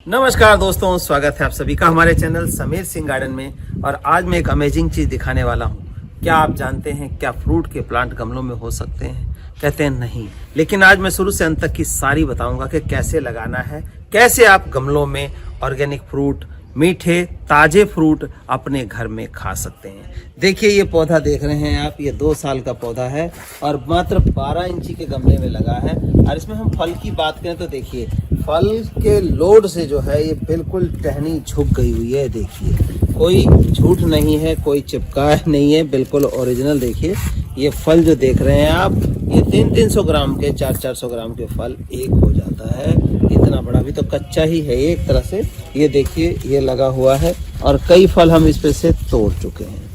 नमस्कार दोस्तों, स्वागत है आप सभी का हमारे चैनल समीर सिंह गार्डन में। और आज मैं एक अमेजिंग चीज दिखाने वाला हूँ। क्या आप जानते हैं क्या फ्रूट के प्लांट गमलों में हो सकते हैं? कहते हैं नहीं, लेकिन आज मैं शुरू से अंत तक की सारी बताऊंगा कि कैसे लगाना है, कैसे आप गमलों में ऑर्गेनिक फ्रूट, मीठे ताजे फ्रूट अपने घर में खा सकते हैं। देखिए ये पौधा देख रहे हैं आप, ये 2 साल का पौधा है और मात्र 12 इंची के गमले में लगा है। और इसमें हम फल की बात करें तो देखिए फल के लोड से जो है ये बिल्कुल टहनी झुक गई हुई है। देखिए कोई झूठ नहीं है, कोई चिपका नहीं है, बिल्कुल ओरिजिनल। देखिए ये फल जो देख रहे हैं आप, ये 300-300 ग्राम के 400-400 ग्राम के फल एक हो जाता है। इतना बड़ा भी तो कच्चा ही है एक तरह से। ये देखिए ये लगा हुआ है और कई फल हम इस पे से तोड़ चुके हैं।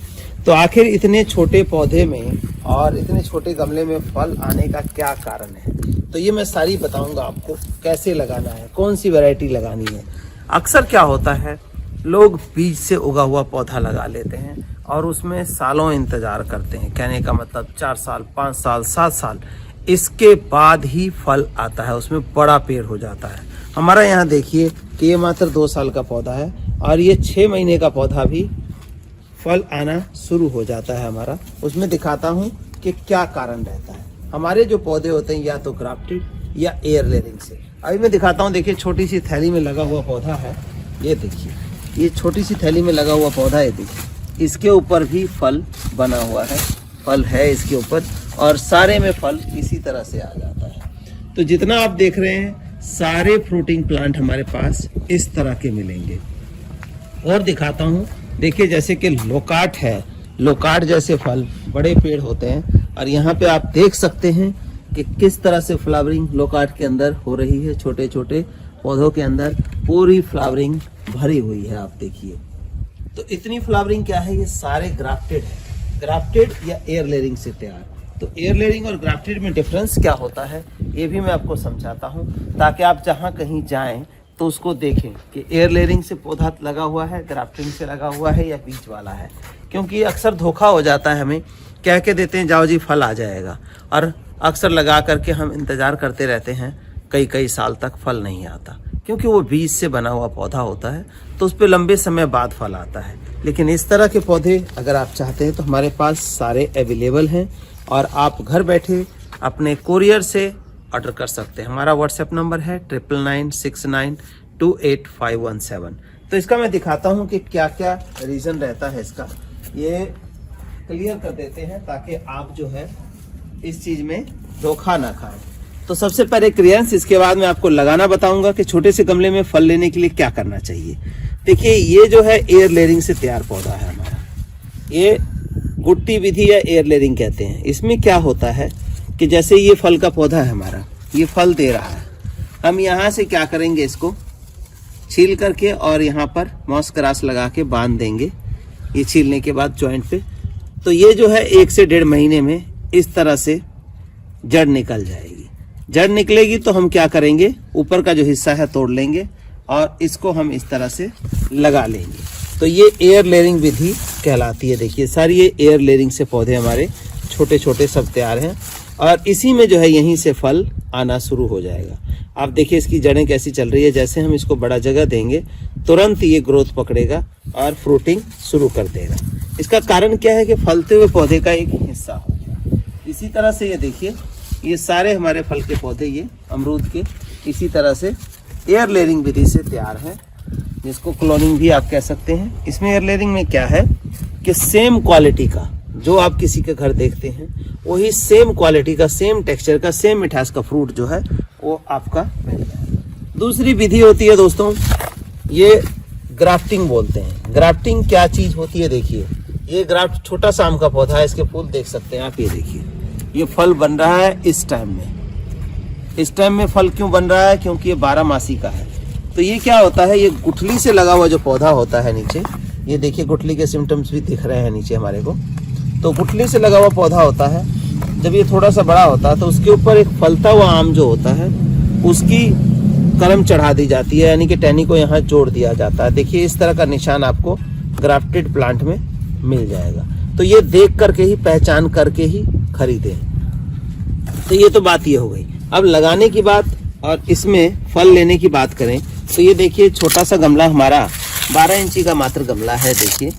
तो आखिर इतने छोटे पौधे में और इतने छोटे गमले में फल आने का क्या कारण है, तो ये मैं सारी बताऊंगा आपको। कैसे लगाना है, कौन सी वैरायटी लगानी है। अक्सर क्या होता है, लोग बीज से उगा हुआ पौधा लगा लेते हैं और उसमें सालों इंतजार करते हैं। कहने का मतलब 4 साल, 5 साल, 7 साल, इसके बाद ही फल आता है, उसमें बड़ा पेड़ हो जाता है। हमारा यहाँ देखिए कि ये मात्र 2 साल का पौधा है और ये 6 महीने का पौधा भी फल आना शुरू हो जाता है हमारा। उसमें दिखाता हूँ कि क्या कारण रहता है। हमारे जो पौधे होते हैं या तो ग्राफ्टेड या एयर लेयरिंग से। अभी मैं दिखाता हूँ, देखिए छोटी सी थैली में लगा हुआ पौधा है। ये देखिए ये छोटी सी थैली में लगा हुआ पौधा है। देखिए इसके ऊपर भी फल बना हुआ है, फल है इसके ऊपर और सारे में फल इसी तरह से आ जाता है। तो जितना आप देख रहे हैं सारे फ्रूटिंग प्लांट हमारे पास इस तरह के मिलेंगे। और दिखाता हूँ, देखिए जैसे कि लोकाट है, लोकाट जैसे फल बड़े पेड़ होते हैं और यहाँ पे आप देख सकते हैं कि किस तरह से फ्लावरिंग लोकाट के अंदर हो रही है। छोटे छोटे पौधों के अंदर पूरी फ्लावरिंग भरी हुई है, आप देखिए। तो इतनी फ्लावरिंग क्या है, ये सारे ग्राफ्टेड है। ग्राफ्टेड या एयर लेयरिंग से तैयार। तो एयर लेयरिंग और ग्राफ्टेड में डिफरेंस क्या होता है ये भी मैं आपको समझाता हूँ, ताकि आप जहाँ कहीं जाएं तो उसको देखें कि एयर लेयरिंग से पौधा लगा हुआ है, ग्राफ्टिंग से लगा हुआ है या बीज वाला है। क्योंकि अक्सर धोखा हो जाता है, हमें कह के देते हैं जाओ जी फल आ जाएगा, और अक्सर लगा करके हम इंतज़ार करते रहते हैं, कई साल तक फल नहीं आता। क्योंकि वो बीज से बना हुआ पौधा होता है तो उस पर लंबे समय बाद फल आता है। लेकिन इस तरह के पौधे अगर आप चाहते हैं तो हमारे पास सारे अवेलेबल हैं और आप घर बैठे अपने कोरियर से ऑर्डर कर सकते हैं। हमारा व्हाट्सएप नंबर है 9996928517। तो इसका मैं दिखाता हूँ कि क्या क्या रीज़न रहता है इसका, ये क्लियर कर देते हैं ताकि आप जो है इस चीज़ में धोखा ना खाएं। तो सबसे पहले क्लियरेंस, इसके बाद मैं आपको लगाना बताऊंगा कि छोटे से गमले में फल लेने के लिए क्या करना चाहिए। देखिए ये जो है एयर लेयरिंग से तैयार पौधा है हमारा, ये गुट्टी विधि या एयर लेयरिंग कहते हैं। इसमें क्या होता है कि जैसे ये फल का पौधा है हमारा, ये फल दे रहा है, हम यहाँ से क्या करेंगे, इसको छील करके और यहाँ पर मॉस ग्रास लगा के बांध देंगे। ये छीलने के बाद जॉइंट पे, तो ये जो है 1 से 1.5 महीने में इस तरह से जड़ निकल जाएगी। जड़ निकलेगी तो हम क्या करेंगे, ऊपर का जो हिस्सा है तोड़ लेंगे और इसको हम इस तरह से लगा लेंगे। तो ये एयर लेयरिंग विधि कहलाती है। देखिए सारी ये एयर लेयरिंग से पौधे हमारे छोटे छोटे सब तैयार हैं और इसी में जो है यहीं से फल आना शुरू हो जाएगा। आप देखिए इसकी जड़ें कैसी चल रही है। जैसे हम इसको बड़ा जगह देंगे तुरंत ये ग्रोथ पकड़ेगा और फ्रूटिंग शुरू कर देगा। इसका कारण क्या है कि फलते हुए पौधे का एक हिस्सा हो गया। इसी तरह से ये देखिए ये सारे हमारे फल के पौधे, ये अमरूद के, इसी तरह से एयर लेयरिंग विधि से तैयार है, जिसको क्लोनिंग भी आप कह सकते हैं। इसमें एयर लेयरिंग में क्या है कि सेम क्वालिटी का जो आप किसी के घर देखते हैं वही सेम क्वालिटी का, सेम टेक्सचर का, सेम मिठास का फ्रूट जो है वो आपका मिल जाएगा। दूसरी विधि होती है दोस्तों, ये ग्राफ्टिंग बोलते हैं। ग्राफ्टिंग क्या चीज होती है, देखिए ये ग्राफ्ट छोटा सा आम का पौधा है, इसके फूल देख सकते हैं आप। ये देखिए ये फल बन रहा है इस टाइम में। इस टाइम में फल क्यों बन रहा है, क्योंकि ये 12 मासी का है। तो ये क्या होता है, ये गुठली से लगा हुआ जो पौधा होता है नीचे, ये देखिए गुठली के सिम्टम्स भी दिख रहे हैं नीचे हमारे को। तो गुठली से लगा हुआ पौधा होता है, जब ये थोड़ा सा बड़ा होता है तो उसके ऊपर एक फलता हुआ आम जो होता है उसकी कलम चढ़ा दी जाती है, यानी कि टहनी को यहाँ जोड़ दिया जाता है। देखिए इस तरह का निशान आपको ग्राफ्टेड प्लांट में मिल जाएगा। तो ये देख करके ही, पहचान करके ही खरीदें। तो ये तो बात ये हो गई। अब लगाने की बात और इसमें फल लेने की बात करें तो ये देखिए छोटा सा गमला हमारा 12 इंची का मात्र गमला है देखिए।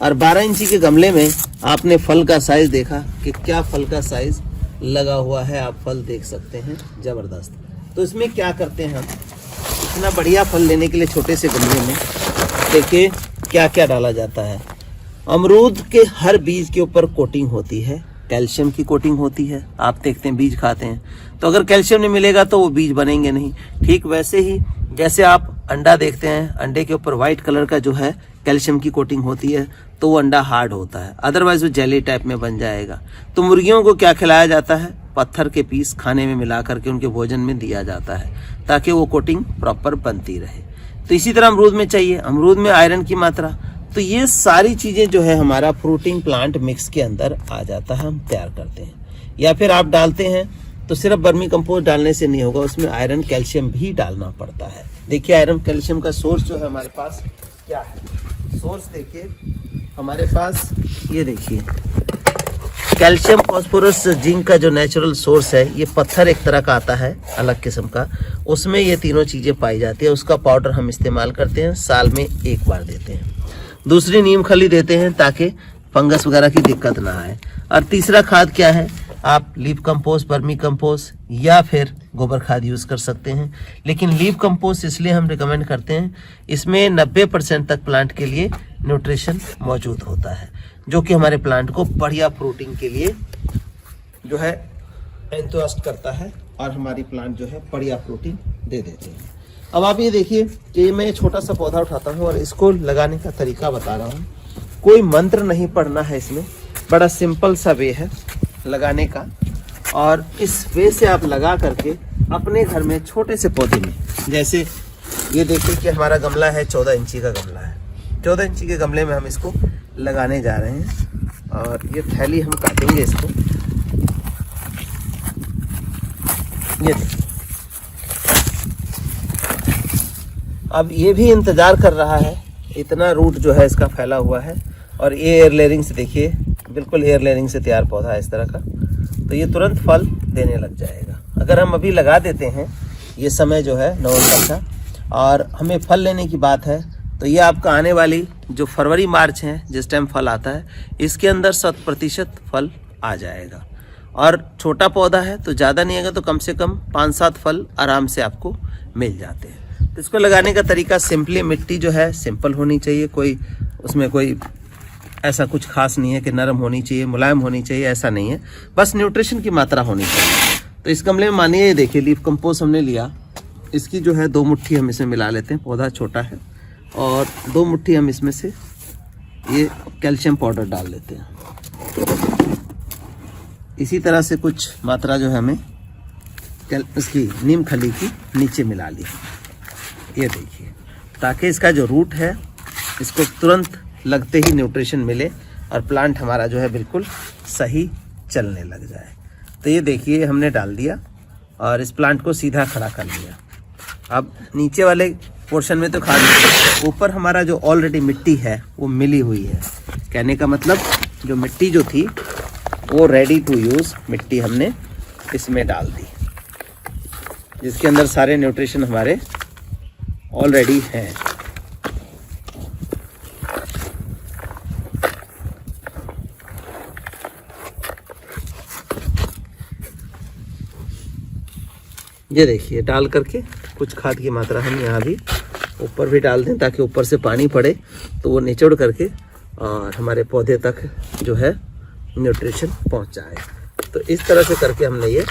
और 12 इंची के गमले में आपने फल का साइज देखा कि क्या फल का साइज लगा हुआ है, आप फल देख सकते हैं, जबरदस्त। तो इसमें क्या करते हैं हम, इतना बढ़िया फल लेने के लिए छोटे से गमले में देखिए क्या क्या डाला जाता है। अमरूद के हर बीज के ऊपर कोटिंग होती है, कैल्शियम की कोटिंग होती है। आप देखते हैं बीज खाते हैं तो अगर कैल्शियम नहीं मिलेगा तो वो बीज बनेंगे नहीं। ठीक वैसे ही जैसे आप अंडा देखते हैं, अंडे के ऊपर व्हाइट कलर का जो है कैल्शियम की कोटिंग होती है तो वो अंडा हार्ड होता है, अदरवाइज वो जेली टाइप में बन जाएगा। तो मुर्गियों को क्या खिलाया जाता है, पत्थर के पीस खाने में मिला करके उनके भोजन में दिया जाता है ताकि वो कोटिंग प्रॉपर बनती रहे। तो इसी तरह अमरूद में चाहिए, अमरूद में आयरन की मात्रा। तो ये सारी चीज़ें जो है हमारा फ्रूटिंग प्लांट मिक्स के अंदर आ जाता है, हम तैयार करते हैं। या फिर आप डालते हैं तो सिर्फ वर्मी कंपोस्ट डालने से नहीं होगा, उसमें आयरन कैल्शियम भी डालना पड़ता है। देखिए आयरन कैल्शियम का सोर्स जो है हमारे पास क्या है, सोर्स देखिए हमारे पास ये देखिए कैल्शियम, फास्फोरस, जिंक का जो नेचुरल सोर्स है, ये पत्थर एक तरह का आता है अलग किस्म का, उसमें ये तीनों चीज़ें पाई जाती है। उसका पाउडर हम इस्तेमाल करते हैं, साल में एक बार देते हैं। दूसरी नीम खली देते हैं ताकि फंगस वगैरह की दिक्कत ना आए। और तीसरा खाद क्या है, आप लीफ कंपोस्ट, वर्मी कंपोस्ट या फिर गोबर खाद यूज़ कर सकते हैं। लेकिन लीफ कंपोस्ट इसलिए हम रिकमेंड करते हैं, इसमें 90% तक प्लांट के लिए न्यूट्रिशन मौजूद होता है, जो कि हमारे प्लांट को बढ़िया फ्रूटिंग के लिए जो है एंथुसियास्ट करता है और हमारी प्लांट जो है बढ़िया फ्रूटिंग दे देते हैं। अब आप ये देखिए कि मैं छोटा सा पौधा उठाता हूँ और इसको लगाने का तरीका बता रहा हूँ। कोई मंत्र नहीं पढ़ना है इसमें, बड़ा सिंपल सा वे है लगाने का। और इस वे से आप लगा करके अपने घर में छोटे से पौधे में, जैसे ये देखिए कि हमारा गमला है 14 इंची का गमला है, 14 इंची के गमले में हम इसको लगाने जा रहे हैं। और ये थैली हम काटेंगे इसको, ये देखिए। अब ये भी इंतजार कर रहा है, इतना रूट जो है इसका फैला हुआ है। और ये एयर लेयरिंग से देखिए, बिल्कुल एयर लेयरिंग से तैयार पौधा है इस तरह का, तो ये तुरंत फल देने लग जाएगा। अगर हम अभी लगा देते हैं, ये समय जो है नवंबर का, और हमें फल लेने की बात है, तो ये आपका आने वाली जो फरवरी मार्च है जिस टाइम फल आता है, इसके अंदर 100% फल आ जाएगा। और छोटा पौधा है तो ज़्यादा नहीं आएगा, तो कम से कम 5-7 फल आराम से आपको मिल जाते हैं। तो इसको लगाने का तरीका सिंपली, मिट्टी जो है सिंपल होनी चाहिए, कोई उसमें कोई ऐसा कुछ खास नहीं है कि नरम होनी चाहिए, मुलायम होनी चाहिए, ऐसा नहीं है, बस न्यूट्रिशन की मात्रा होनी चाहिए। तो इस गमले में मानिए ये देखिए लीफ कंपोस्ट हमने लिया, इसकी जो है 2 मुट्ठी हम इसमें मिला लेते हैं, पौधा छोटा है, और 2 मुट्ठी हम इसमें से ये कैल्शियम पाउडर डाल लेते हैं। इसी तरह से कुछ मात्रा जो है हमें इसकी नीम खली की नीचे मिला ली, ये देखिए, ताकि इसका जो रूट है इसको तुरंत लगते ही न्यूट्रिशन मिले और प्लांट हमारा जो है बिल्कुल सही चलने लग जाए। तो ये देखिए हमने डाल दिया और इस प्लांट को सीधा खड़ा कर लिया। अब नीचे वाले पोर्शन में तो खाद, ऊपर हमारा जो ऑलरेडी मिट्टी है वो मिली हुई है। कहने का मतलब जो मिट्टी जो थी वो रेडी टू यूज़ मिट्टी हमने इसमें डाल दी, जिसके अंदर सारे न्यूट्रिशन हमारे ऑलरेडी हैं। ये देखिए डाल करके कुछ खाद की मात्रा हम यहाँ भी ऊपर भी डाल दें, ताकि ऊपर से पानी पड़े तो वो निचोड़ करके और हमारे पौधे तक जो है न्यूट्रिशन पहुँच जाए। तो इस तरह से करके हमने ये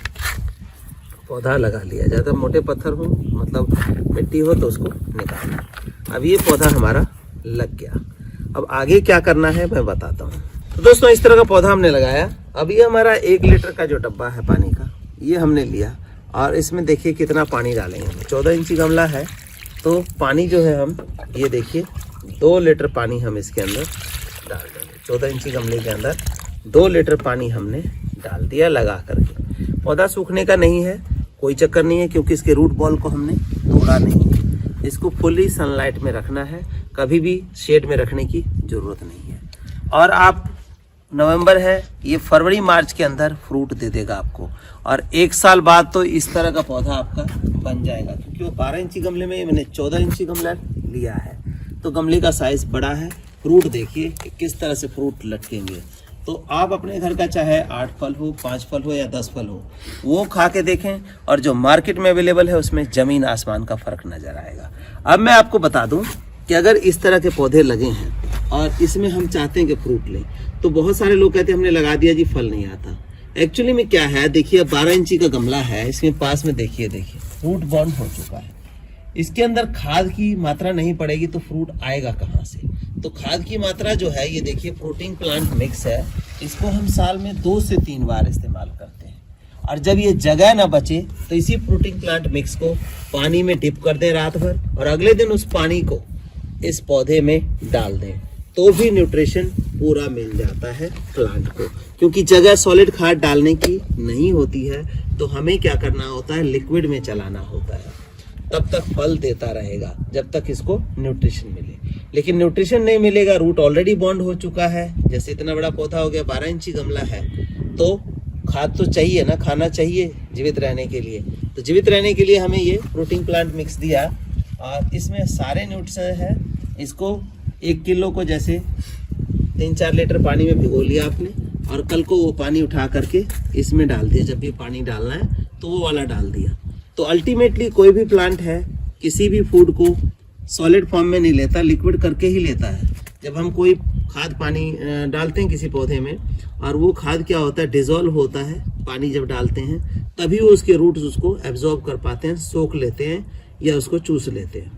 पौधा लगा लिया। ज़्यादा मोटे पत्थर हो, मतलब मिट्टी हो, तो उसको निकालना। अब ये पौधा हमारा लग गया। अब आगे क्या करना है मैं बताता हूँ। तो दोस्तों इस तरह का पौधा हमने लगाया। अब ये हमारा 1 लीटर का जो डब्बा है पानी का, ये हमने लिया और इसमें देखिए कितना पानी डालेंगे। 14 इंची गमला है तो पानी जो है हम ये देखिए 2 लीटर पानी हम इसके अंदर डाल देंगे। 14 इंची गमले के अंदर 2 लीटर पानी हमने डाल दिया लगा करके। पौधा सूखने का नहीं है, कोई चक्कर नहीं है, क्योंकि इसके रूट बॉल को हमने तोड़ा नहीं है। इसको फुली सनलाइट में रखना है, कभी भी शेड में रखने की ज़रूरत नहीं है। और आप नवंबर है, ये फरवरी मार्च के अंदर फ्रूट दे देगा आपको। और 1 साल बाद तो इस तरह का पौधा आपका बन जाएगा, क्योंकि वो 12 इंची गमले में, मैंने 14 इंची गमला लिया है, तो गमले का साइज बड़ा है। फ्रूट देखिए कि किस तरह से फ्रूट लटकेंगे। तो आप अपने घर का चाहे 8 फल हो, 5 फल हो या 10 फल हो, वो खा के देखें, और जो मार्केट में अवेलेबल है उसमें ज़मीन आसमान का फ़र्क नज़र आएगा। अब मैं आपको बता दूं कि अगर इस तरह के पौधे लगे हैं और इसमें हम चाहते हैं कि फ्रूट लें, तो बहुत सारे लोग कहते हैं हमने लगा दिया जी फल नहीं आता। एक्चुअली में क्या है, देखिए 12 इंची का गमला है, इसमें पास में देखिए फ्रूट बॉन्ड हो चुका है। इसके अंदर खाद की मात्रा नहीं पड़ेगी तो फ्रूट आएगा कहाँ से? तो खाद की मात्रा जो है, ये देखिए फ्रूटिंग प्लांट मिक्स है, इसको हम साल में 2 से 3 बार इस्तेमाल करते हैं। और जब ये जगह ना बचे तो इसी फ्रूटिंग प्लांट मिक्स को पानी में डिप कर दें रात भर, और अगले दिन उस पानी को इस पौधे में डाल दें, तो भी न्यूट्रिशन पूरा मिल जाता है प्लांट को। क्योंकि जगह सॉलिड खाद डालने की नहीं होती है, तो हमें क्या करना होता है, लिक्विड में चलाना होता है। तब तक फल देता रहेगा जब तक इसको न्यूट्रिशन मिले। लेकिन न्यूट्रिशन नहीं मिलेगा, रूट ऑलरेडी बॉन्ड हो चुका है, जैसे इतना बड़ा पौधा हो गया, 12 इंची गमला है, तो खाद तो चाहिए ना, खाना चाहिए जीवित रहने के लिए। तो जीवित रहने के लिए हमें ये फ्रूटिंग प्लांट मिक्स दिया, और इसमें सारे न्यूट्रिशन है। इसको 1 किलो को जैसे 3-4 लीटर पानी में भिगो लिया आपने, और कल को वो पानी उठा करके इसमें डाल दिया। जब भी पानी डालना है तो वो वाला डाल दिया। तो अल्टीमेटली कोई भी प्लांट है किसी भी फूड को सॉलिड फॉर्म में नहीं लेता, लिक्विड करके ही लेता है। जब हम कोई खाद पानी डालते हैं किसी पौधे में, और वो खाद क्या होता है, डिजोल्व होता है पानी जब डालते हैं, तभी वो उसके रूट्स उसको एब्जॉर्ब कर पाते हैं, सोख लेते हैं या उसको चूस लेते हैं।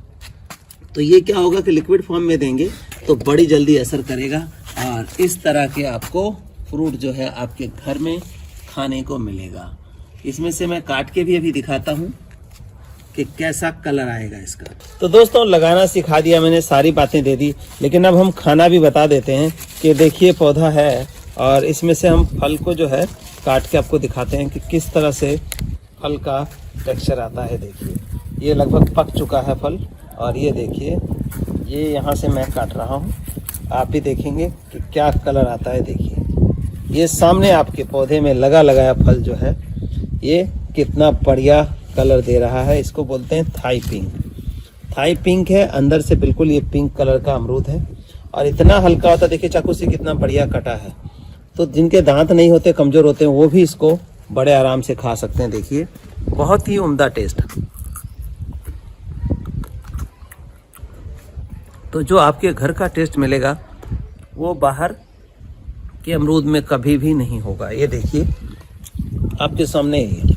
तो ये क्या होगा कि लिक्विड फॉर्म में देंगे तो बड़ी जल्दी असर करेगा, और इस तरह के आपको फ्रूट जो है आपके घर में खाने को मिलेगा। इसमें से मैं काट के भी अभी दिखाता हूँ कि कैसा कलर आएगा इसका। तो दोस्तों, लगाना सिखा दिया मैंने, सारी बातें दे दी, लेकिन अब हम खाना भी बता देते हैं कि देखिए पौधा है, और इसमें से हम फल को जो है काट के आपको दिखाते हैं कि किस तरह से फल का टेक्सचर आता है। देखिए ये लगभग पक चुका है फल, और ये देखिए ये यहाँ से मैं काट रहा हूँ, आप भी देखेंगे कि क्या कलर आता है। देखिए ये सामने आपके पौधे में लगा लगाया फल जो है, ये कितना बढ़िया कलर दे रहा है। इसको बोलते हैं थाई पिंक। थाई पिंक है, अंदर से बिल्कुल ये पिंक कलर का अमरूद है, और इतना हल्का होता है, देखिए चाकू से कितना बढ़िया कटा है। तो जिनके दांत नहीं होते, कमज़ोर होते हैं, वो भी इसको बड़े आराम से खा सकते हैं। देखिए बहुत ही उम्दा टेस्ट। तो जो आपके घर का टेस्ट मिलेगा वो बाहर के अमरूद में कभी भी नहीं होगा। ये देखिए आपके सामने ही है।